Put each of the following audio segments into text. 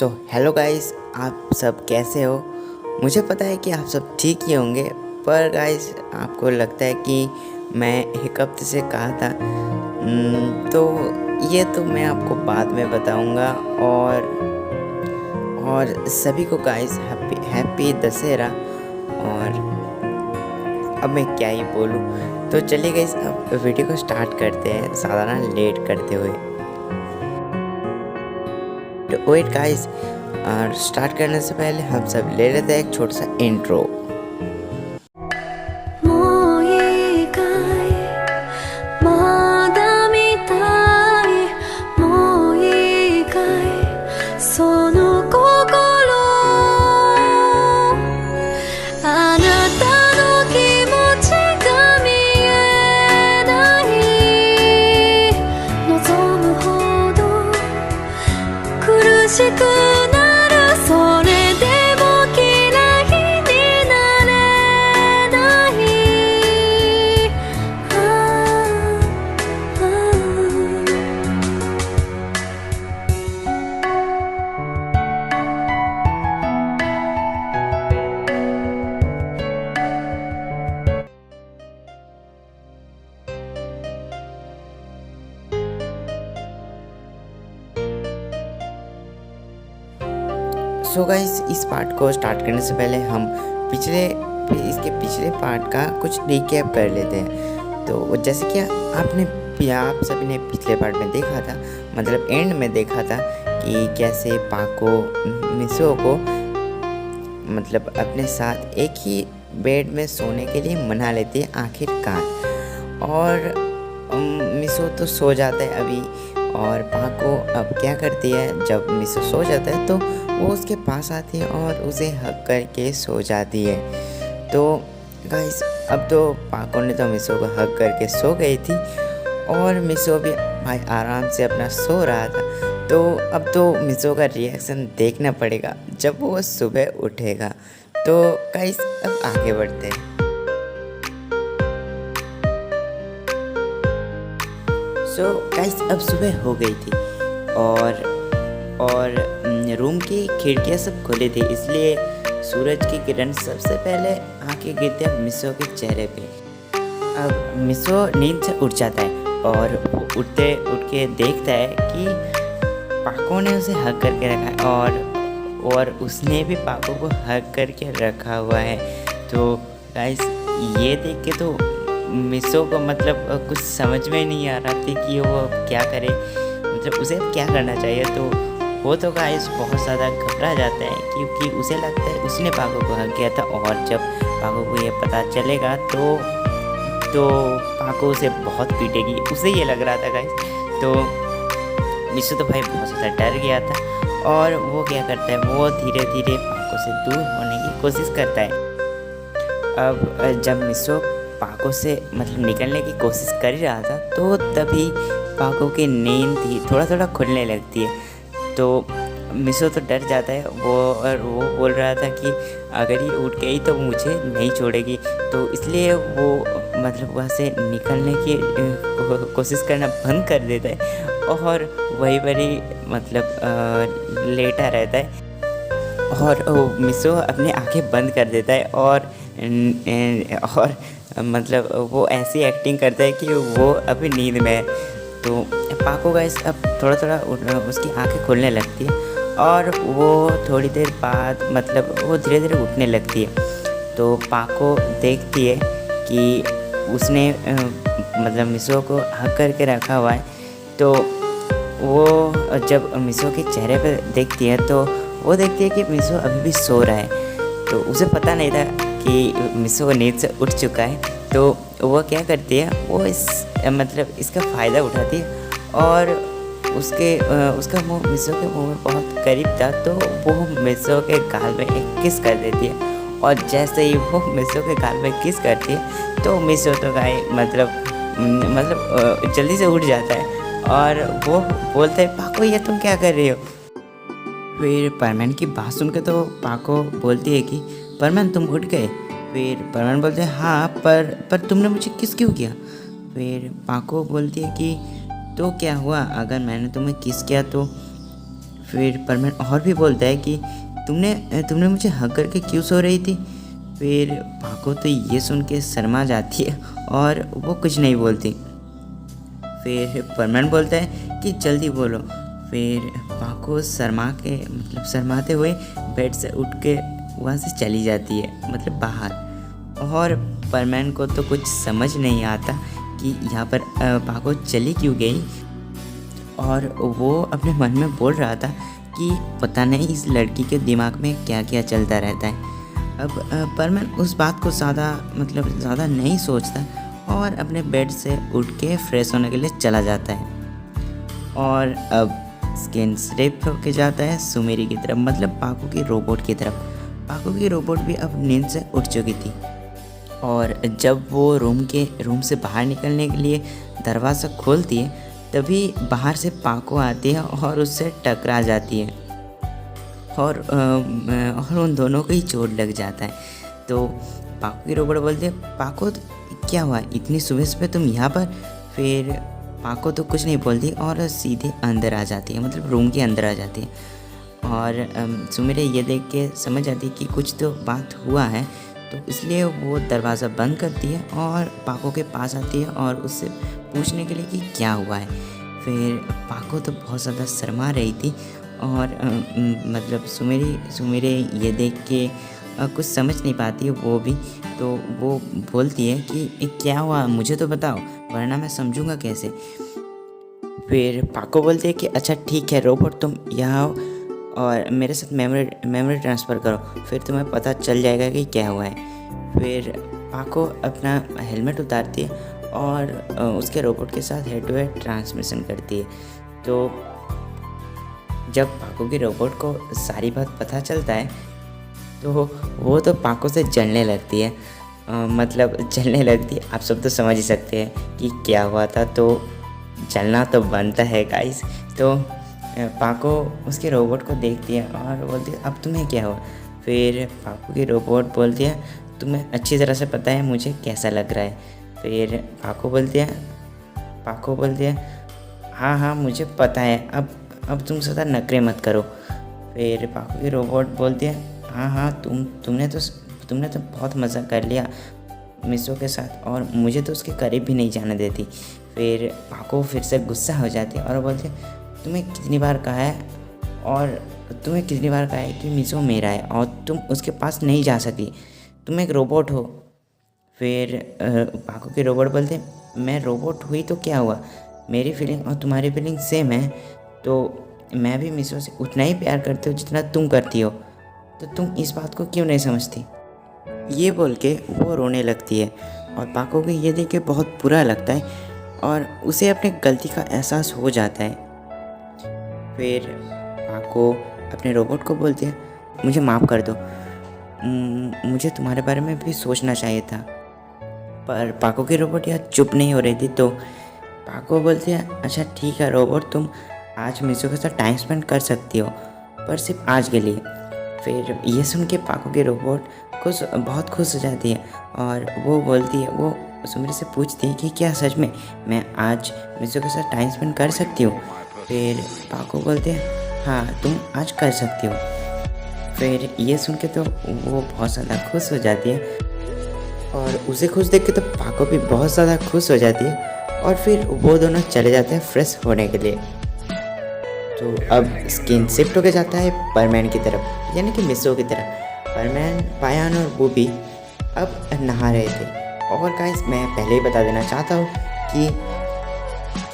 Hello guys, आप सब कैसे हो। मुझे पता है कि आप सब ठीक ही होंगे, पर गाइस आपको लगता है कि मैं एक हफ्ते से कहा था। तो ये तो मैं आपको बाद में बताऊंगा। और सभी को गाइस हैप्पी हैप्पी दशहरा। और अब मैं क्या ही बोलूं। तो चलिए गाइस, अब वीडियो को स्टार्ट करते हैं ज़्यादा लेट करते हुए। वेट गाइस, और स्टार्ट करने से पहले हम सब ले लेते हैं एक छोटा सा इंट्रो। सो गाइस, इस पार्ट को स्टार्ट करने से पहले हम इसके पिछले पार्ट का कुछ रिकैप कर लेते हैं। तो जैसे कि आप सभी ने पिछले पार्ट में देखा था, मतलब एंड में देखा था कि कैसे पाको मिसो को मतलब अपने साथ एक ही बेड में सोने के लिए मना लेती है आखिरकार। और मिसो तो सो जाता है अभी। और पाको अब क्या करती है, जब मिसो सो जाता है तो वो उसके पास आती है और उसे हक करके सो जाती है। तो गाइस, अब तो पाको ने तो मिसो को हक करके सो गई थी और मिसो भी भाई आराम से अपना सो रहा था। तो अब तो मिसो का रिएक्शन देखना पड़ेगा जब वो सुबह उठेगा। तो गाइस, अब आगे बढ़ते हैं। सो गाइस, अब सुबह हो गई थी और रूम की खिड़कियाँ सब खुली थी, इसलिए सूरज की किरण सबसे पहले आके गिरते हैं मिसो के चेहरे पे। अब मिसो नींद से उठ जाता है और वो उठ के देखता है कि पाको ने उसे हग करके रखा है और उसने भी पाको को हग करके रखा हुआ है। तो गाइस, ये देख के तो मिसो को मतलब कुछ समझ में नहीं आ रहा थी कि वो क्या करे, मतलब उसे क्या करना चाहिए। तो वो तो गाइस बहुत ज़्यादा घबरा जाता है क्योंकि उसे लगता है उसने पाको को हक किया था। और जब पाको को ये पता चलेगा तो पाको उसे बहुत पीटेगी, उसे ये लग रहा था गाइस। तो मिसो तो भाई बहुत ज़्यादा डर गया था और वो क्या करता है, वो धीरे धीरे पाको से दूर होने की कोशिश करता है। अब जब मिसो पाको से मतलब निकलने की कोशिश कर रहा था तो तभी पाको की नींद ही थोड़ा थोड़ा खुलने लगती है। तो मिसो तो डर जाता है और वो बोल रहा था कि अगर ये उठ गई तो मुझे नहीं छोड़ेगी। तो इसलिए वो मतलब वहाँ से निकलने की कोशिश करना बंद कर देता है और वही बड़ी मतलब लेटा रहता है। और मिसो अपनी आंखें बंद कर देता है और मतलब वो ऐसी एक्टिंग करता है कि वो अभी नींद में है। तो पाको गाइस अब थोड़ा थोड़ा उसकी आंखें खुलने लगती है और वो थोड़ी देर बाद मतलब वो धीरे धीरे उठने लगती है। तो पाको देखती है कि उसने मतलब मिसो को हक करके रखा हुआ है। तो वो जब मिसो के चेहरे पर देखती है तो वो देखती है कि मिसो अभी भी सो रहा है। तो उसे पता नहीं था कि मिसो नींद से उठ चुका है। तो वो क्या करती है, वो इसका फ़ायदा उठाती है और उसका मुंह मिसो के मुंह में बहुत करीब था। तो वो मिसो के गाल में एक किस कर देती है और जैसे ही वो मिसो के गाल में किस करती है तो मिसो तो गाय मतलब जल्दी से उठ जाता है और वो बोलता है, पाको ये तुम क्या कर रही हो। फिर परमान की बात सुन के तो पाको बोलती है कि परमान तुम उठ गए। फिर परमान बोलते हैं हाँ, पर तुमने मुझे किस क्यों किया। फिर पाको बोलती है कि तो क्या हुआ अगर मैंने तुम्हें किस किया तो। फिर परमैन और भी बोलता है कि तुमने तुमने मुझे हक करके क्यों सो रही थी। फिर पाको तो ये सुन के शर्मा जाती है और वो कुछ नहीं बोलती। फिर परमैन बोलता है कि जल्दी बोलो। फिर पाको शर्माते हुए बेड से उठ के वहाँ से चली जाती है, मतलब बाहर। और परमैन को तो कुछ समझ नहीं आता कि यहाँ पर पाको चली क्यों गई। और वो अपने मन में बोल रहा था कि पता नहीं इस लड़की के दिमाग में क्या क्या चलता रहता है। अब परमैन उस बात को ज़्यादा नहीं सोचता और अपने बेड से उठ के फ्रेश होने के लिए चला जाता है। और अब स्किन स्लिप होके जाता है सुमेरी की तरफ, मतलब पाको की रोबोट की तरफ। पाको की रोबोट भी अब नींद से उठ चुकी थी और जब वो रूम से बाहर निकलने के लिए दरवाज़ा खोलती है तभी बाहर से पाको आती है और उससे टकरा जाती है और उन दोनों को ही चोट लग जाता है। तो पाको की रोबोट बोलती है, पाको क्या हुआ, इतनी सुबह सुबह तुम यहाँ पर। फिर पाको तो कुछ नहीं बोलती और सीधे अंदर आ जाती है, मतलब रूम के अंदर आ जाती है। और सुमेरी ये देख के समझ आती है कि कुछ तो बात हुआ है, तो इसलिए वो दरवाज़ा बंद करती है और पाको के पास आती है और उससे पूछने के लिए कि क्या हुआ है। फिर पाको तो बहुत ज़्यादा शर्मा रही थी और मतलब सुमेरी ये देख के कुछ समझ नहीं पाती है वो भी। तो वो बोलती है कि क्या हुआ, मुझे तो बताओ वरना मैं समझूंगा कैसे। फिर पाको बोलती है कि अच्छा ठीक है रोबोट, तुम यहाँ आओ और मेरे साथ मेमोरी ट्रांसफ़र करो, फिर तुम्हें पता चल जाएगा कि क्या हुआ है। फिर पाको अपना हेलमेट उतारती है और उसके रोबोट के साथ हेड टू हेड ट्रांसमिशन करती है। तो जब पाको की रोबोट को सारी बात पता चलता है तो वो तो पाको से जलने लगती है, जलने लगती है। आप सब तो समझ ही सकते हैं कि क्या हुआ था, तो जलना तो बनता है गाइस। तो पाको उसके रोबोट को देखती है और बोलती है अब तुम्हें क्या हुआ। फिर पाको की रोबोट बोलती है तुम्हें अच्छी तरह से पता है मुझे कैसा लग रहा है। फिर पाको बोलती है हाँ मुझे पता है, अब तुम ज़्यादा नखरे मत करो। फिर पाको की रोबोट बोलती है हाँ तुमने तो बहुत मज़ा कर लिया मिसो के साथ और मुझे तो उसके करीब भी नहीं जाने देती। फिर पाको फिर से गुस्सा हो जाती है और बोलती है तुम्हें कितनी बार कहा है कि मिसो मेरा है और तुम उसके पास नहीं जा सकती, तुम एक रोबोट हो। फिर पाको की रोबोट बोलते मैं रोबोट हुई तो क्या हुआ, मेरी फीलिंग और तुम्हारी फीलिंग सेम है, तो मैं भी मिसो से उतना ही प्यार करती हूँ जितना तुम करती हो, तो तुम इस बात को क्यों नहीं समझती। ये बोल के वो रोने लगती है और पाको को ये देख के बहुत बुरा लगता है और उसे अपने गलती का एहसास हो जाता है। फिर पाको अपने रोबोट को बोलती है मुझे माफ़ कर दो, मुझे तुम्हारे बारे में भी सोचना चाहिए था। पर पाको की रोबोट यार चुप नहीं हो रही थी। तो पाको बोलती है अच्छा ठीक है रोबोट, तुम आज मिसो के साथ टाइम स्पेंड कर सकती हो, पर सिर्फ आज के लिए। फिर ये सुन के पाको की रोबोट बहुत खुश हो जाती है और वो बोलती है, वो सुमेरी से पूछती है कि क्या सच में मैं आज मिसो के साथ टाइम स्पेंड कर सकती हूँ। फिर पाको बोलते हैं हाँ तुम आज कर सकती हो। फिर ये सुन के तो वो बहुत ज़्यादा खुश हो जाती है और उसे खुश देख के तो पाको भी बहुत ज़्यादा खुश हो जाती है और फिर वो दोनों चले जाते हैं फ्रेश होने के लिए। तो अब स्किन शिफ्ट होके जाता है परमैन की तरफ, यानी कि मिसो की तरफ। परमैन, पायान और बूबी अब नहा रहे थे और गाइस मैं पहले ही बता देना चाहता हूँ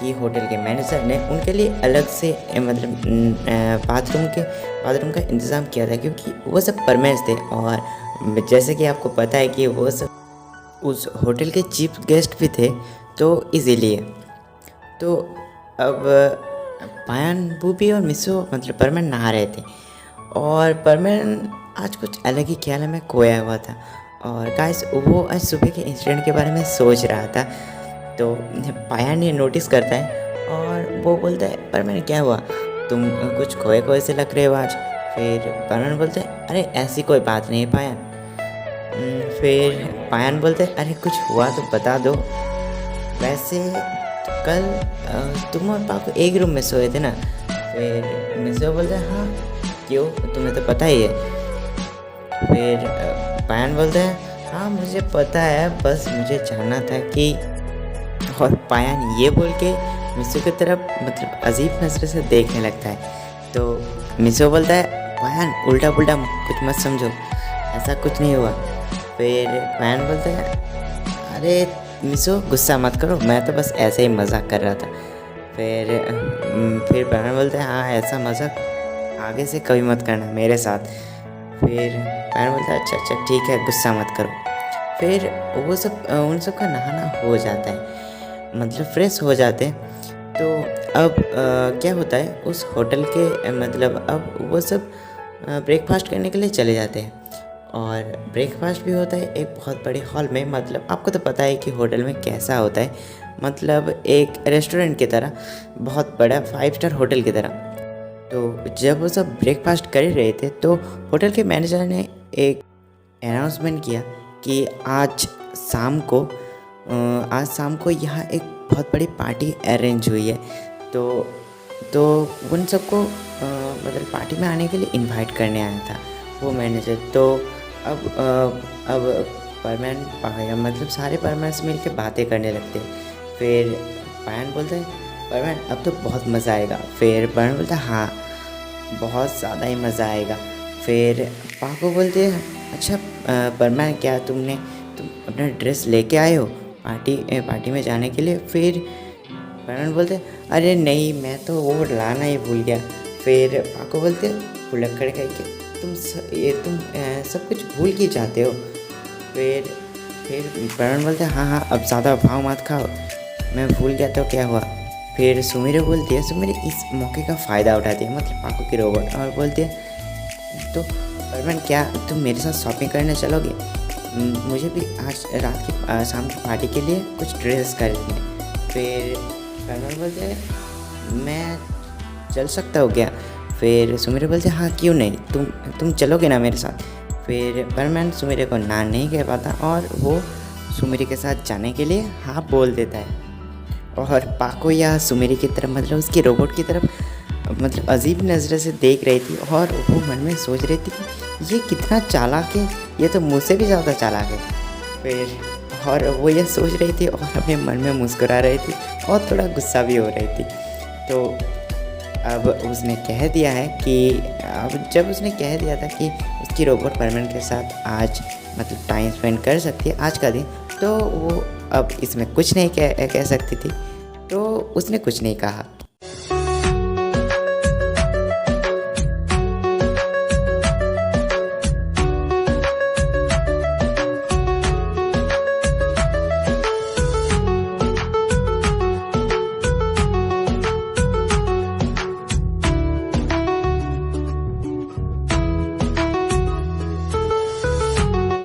कि होटल के मैनेजर ने उनके लिए अलग से बाथरूम का इंतज़ाम किया था, क्योंकि वो सब परमैन थे और जैसे कि आपको पता है कि वो सब उस होटल के चीफ गेस्ट भी थे, तो इसीलिए। तो अब पायान, बूबी और मिसो परमैन नहा रहे थे और परमैन आज कुछ अलग ही ख्याल में खोया हुआ था और गाइस वो आज सुबह के इंसिडेंट के बारे में सोच रहा था। तो पायान ये नोटिस करता है और वो बोलता है परमैन क्या हुआ, तुम कुछ खोए से लग रहे हो आज। फिर परमैन बोलते हैं अरे ऐसी कोई बात नहीं है पायान। फिर पायान बोलते हैं अरे कुछ हुआ तो बता दो, वैसे तो कल तुम और पाको एक रूम में सोए थे ना। फिर मिसो बोलता है हाँ क्यों, तुम्हें तो पता ही है। फिर पायन बोलता है हाँ मुझे पता है, बस मुझे जानना था कि। और पायन ये बोल के मिसो की तरफ मतलब अजीब नज़र से देखने लगता है। तो मिसो बोलता है पायन उल्टा पुल्टा कुछ मत समझो, ऐसा कुछ नहीं हुआ। फिर पायन बोलता है अरे मिसो गुस्सा मत करो, मैं तो बस ऐसे ही मजाक कर रहा था। फिर पायन बोलता है हाँ ऐसा मजाक आगे से कभी मत करना मेरे साथ। फिर पायन बोलता है अच्छा ठीक है, गुस्सा मत करो। फिर वो सब उन सब का नहाना हो जाता है, मतलब फ्रेश हो जाते हैं। तो अब क्या होता है उस होटल के मतलब अब वो सब ब्रेकफास्ट करने के लिए चले जाते हैं। और ब्रेकफास्ट भी होता है एक बहुत बड़े हॉल में, मतलब आपको तो पता है कि होटल में कैसा होता है, मतलब एक रेस्टोरेंट की तरह, बहुत बड़ा 5 स्टार होटल की तरह। तो जब वो सब ब्रेकफास्ट कर रहे थे तो होटल के मैनेजर ने एक अनाउंसमेंट किया कि आज शाम को यहाँ एक बहुत बड़ी पार्टी अरेंज हुई है। तो उन सबको मतलब पार्टी में आने के लिए इनवाइट करने आया था वो मैनेजर। तो अब परमानेंट मतलब सारे परमानेंट्स मिल के बातें करने लगते हैं। फिर पायन बोलता है परमानेंट अब तो बहुत मज़ा आएगा। फिर परमानेंट बोलता है हाँ बहुत ज़्यादा ही मज़ा आएगा। फिर पाको बोलते हैं अच्छा परमानेंट क्या तुम अपना ड्रेस लेके आए हो पार्टी में जाने के लिए। फिर परमानेंट बोलते हैं अरे नहीं मैं तो वो लाना ही भूल गया। फिर पाको बोलते भुलक्कड़ करके तुम सब कुछ भूल के जाते हो। फिर परमानेंट बोलते हैं हाँ अब ज़्यादा भाव मत खाओ, मैं भूल गया तो क्या हुआ। फिर सुमिरे बोलती है, सुमिरे इस मौके का फ़ायदा उठाती है, मतलब पाको की रोबोट, और बोलती है तो परमानेंट क्या तुम मेरे साथ शॉपिंग करने चलोगे, मुझे भी आज रात की शाम की पार्टी के लिए कुछ ड्रेस खरीदने। फिर परमानेंट बोलते हैं मैं चल सकता हूँ क्या। फिर सुमिरे बोलते हाँ क्यों नहीं, तुम चलोगे ना मेरे साथ। फिर परमानेंट सुमिरे को ना नहीं कह पाता और वो सुमिरे के साथ जाने के लिए हाँ बोल देता है। और पाको या सुमिरे की तरफ मतलब उसकी रोबोट की तरफ मतलब अजीब नज़र से देख रही थी और वो मन में सोच रही थी कि ये कितना चालाक है, ये तो मुझसे भी ज़्यादा चालाक है। फिर और वो ये सोच रही थी और अपने मन में मुस्कुरा रही थी और थोड़ा गुस्सा भी हो रही थी। तो अब उसने कह दिया है कि अब जब उसने कह दिया था कि उसकी रोबोट परमानेंट के साथ आज मतलब टाइम स्पेंड कर सकती है आज का दिन, तो वो अब इसमें कुछ नहीं कह सकती थी, तो उसने कुछ नहीं कहा।